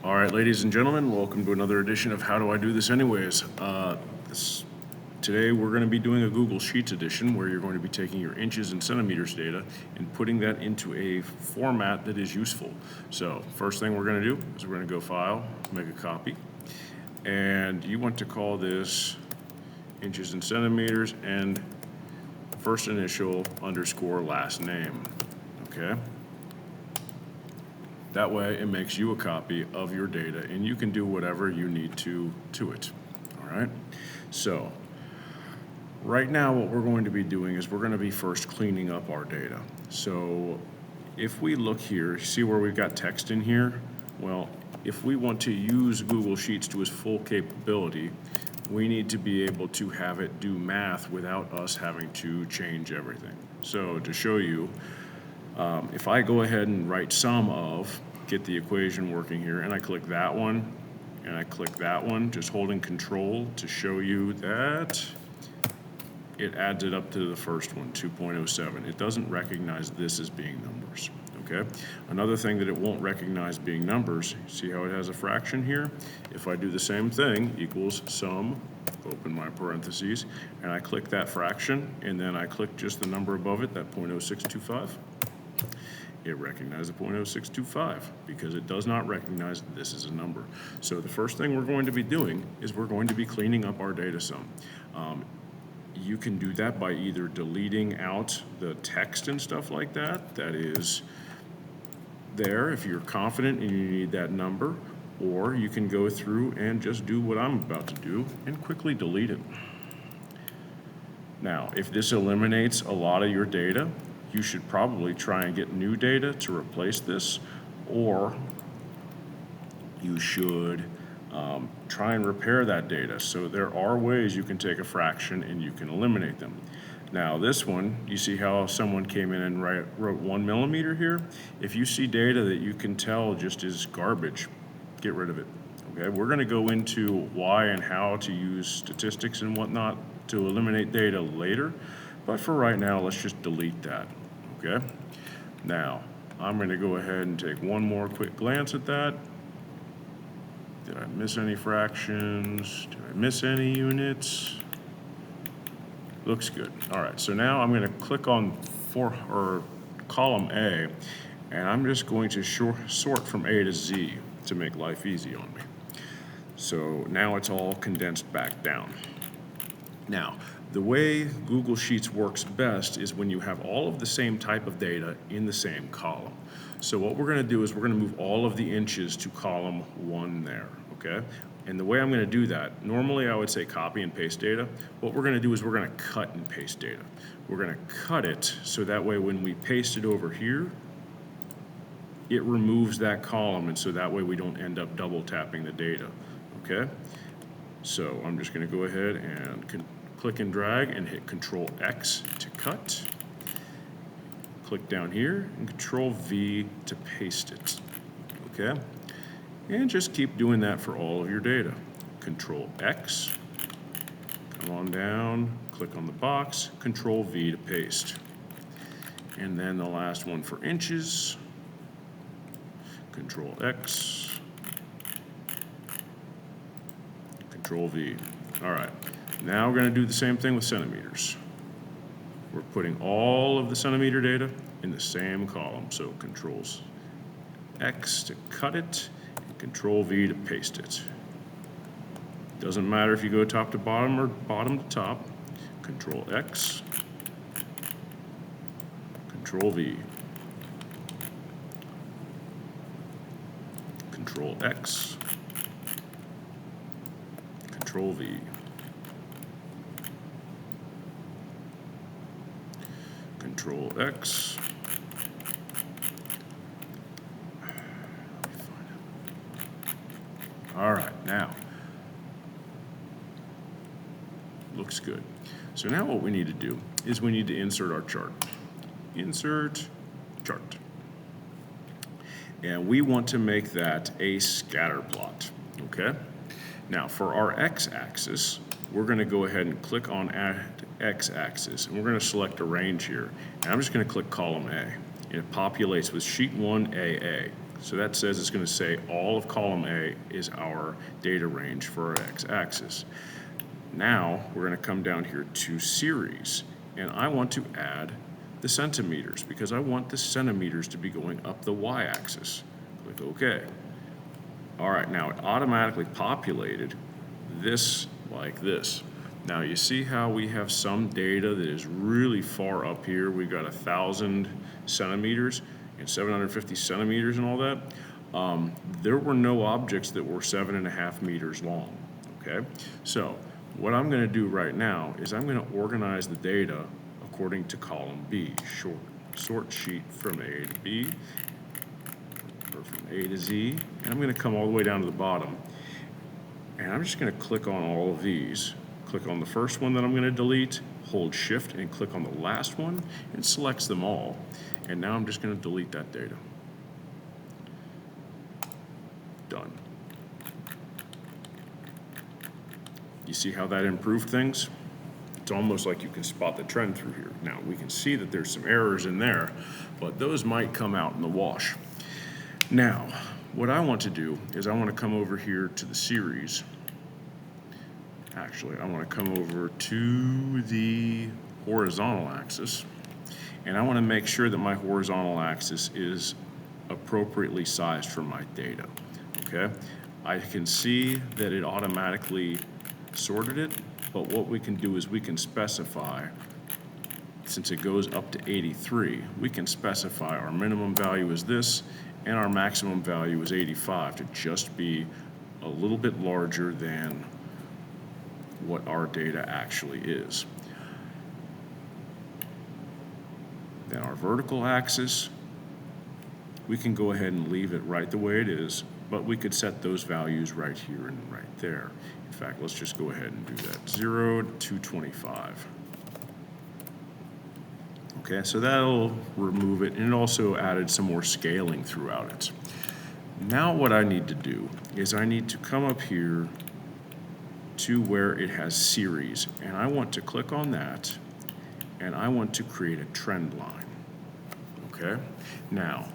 All right, ladies and gentlemen, welcome to another edition of How Do I Do This Anyways? Today we're going to be doing a Google Sheets edition where you're going to be taking your inches and centimeters data and putting that into a format that is useful. So first thing we're going to do is we're going to go File, make a copy, and you want to call this inches and centimeters and first initial underscore last name, okay? That way, it makes you a copy of your data, and you can do whatever you need to it, all right? So, right now, what we're going to be doing is we're going to be first cleaning up our data. So, if we look here, see where we've got text in here? Well, if we want to use Google Sheets to its full capability, we need to be able to have it do math without us having to change everything. So, to show you, if I go ahead and write sum of, get the equation working here, and I click that one, and I click that one, just holding control to show you that it adds it up to the first one, 2.07. It doesn't recognize this as being numbers, okay? Another thing that it won't recognize being numbers, see how it has a fraction here? If I do the same thing, equals sum, open my parentheses, and I click that fraction, and then I click just the number above it, that 0.0625, it recognizes a 0.0625 because it does not recognize that this is a number. So the first thing we're going to be doing is we're going to be cleaning up our data sum. You can do that by either deleting out the text and stuff like that, that is there if you're confident and you need that number, or you can go through and just do what I'm about to do and quickly delete it. Now, if this eliminates a lot of your data, you should probably try and get new data to replace this, or you should try and repair that data. So there are ways you can take a fraction and you can eliminate them. Now this one, you see how someone came in and wrote 1 millimeter here? If you see data that you can tell just is garbage, get rid of it. Okay, we're going to go into why and how to use statistics and whatnot to eliminate data later, but for right now, let's just delete that. Okay, now I'm going to go ahead and take one more quick glance at that. Did I miss any fractions? Did I miss any units? Looks good. All right, so now I'm going to click on column A, and I'm just going to sort from A to Z to make life easy on me. So now it's all condensed back down. Now, the way Google Sheets works best is when you have all of the same type of data in the same column. So what we're going to do is we're going to move all of the inches to column 1 there, okay? And the way I'm going to do that, normally I would say copy and paste data. What we're going to do is we're going to cut and paste data. We're going to cut it so that way when we paste it over here, it removes that column, and so that way we don't end up double tapping the data, okay? So I'm just going to go ahead and click and drag and hit Control X to cut. Click down here and Control V to paste it, okay? And just keep doing that for all of your data. Control X, come on down, click on the box, Control V to paste. And then the last one for inches, Control X, Control V. All right. Now we're going to do the same thing with centimeters. We're putting all of the centimeter data in the same column. So Control X to cut it, and Control V to paste it. Doesn't matter if you go top to bottom or bottom to top. Control X, Control V. Control X, Control V. Control X. All right, now, looks good. So now what we need to do is we need to insert our chart. Insert chart. And we want to make that a scatter plot, okay? Now for our x-axis, we're going to go ahead and click on Add X-axis, and we're going to select a range here. And I'm just going to click column A, and it populates with sheet 1 AA. So that says it's going to say all of column A is our data range for our x-axis. Now we're going to come down here to series, and I want to add the centimeters because I want the centimeters to be going up the y-axis. Click OK. All right, now it automatically populated this like this. Now you see how we have some data that is really far up here. We've got 1,000 centimeters and 750 centimeters and all that. There were no objects that were 7.5 meters long, okay? So what I'm gonna do right now is I'm gonna organize the data according to column B, sort sheet from A to B, or from A to Z, and I'm gonna come all the way down to the bottom. And I'm just gonna click on all of these. Click on the first one that I'm gonna delete, hold Shift and click on the last one, and selects them all. And now I'm just gonna delete that data. Done. You see how that improved things? It's almost like you can spot the trend through here. Now we can see that there's some errors in there, but those might come out in the wash. Now, what I want to do is I want to come over here to the series. Actually, I want to come over to the horizontal axis, and I want to make sure that my horizontal axis is appropriately sized for my data, okay? I can see that it automatically sorted it, but what we can do is we can specify, since it goes up to 83, we can specify our minimum value is this, and our maximum value is 85 to just be a little bit larger than what our data actually is. Then our vertical axis, we can go ahead and leave it right the way it is, but we could set those values right here and right there. In fact, let's just go ahead and do that. 0 to 225. Okay, so that'll remove it, and it also added some more scaling throughout it. Now what I need to do is I need to come up here to where it has series, and I want to click on that, and I want to create a trend line. Okay, now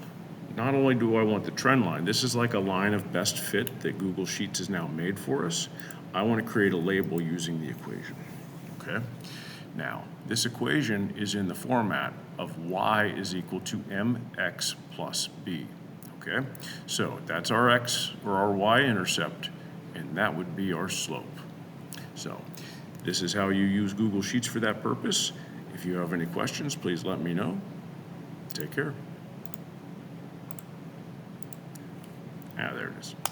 not only do I want the trend line, this is like a line of best fit that Google Sheets has now made for us. I want to create a label using the equation. Okay, now this equation is in the format of y is equal to mx plus b. Okay, so that's our x or our y-intercept, and that would be our slope. So this is how you use Google Sheets for that purpose. If you have any questions, please let me know. Take care. Ah, there it is.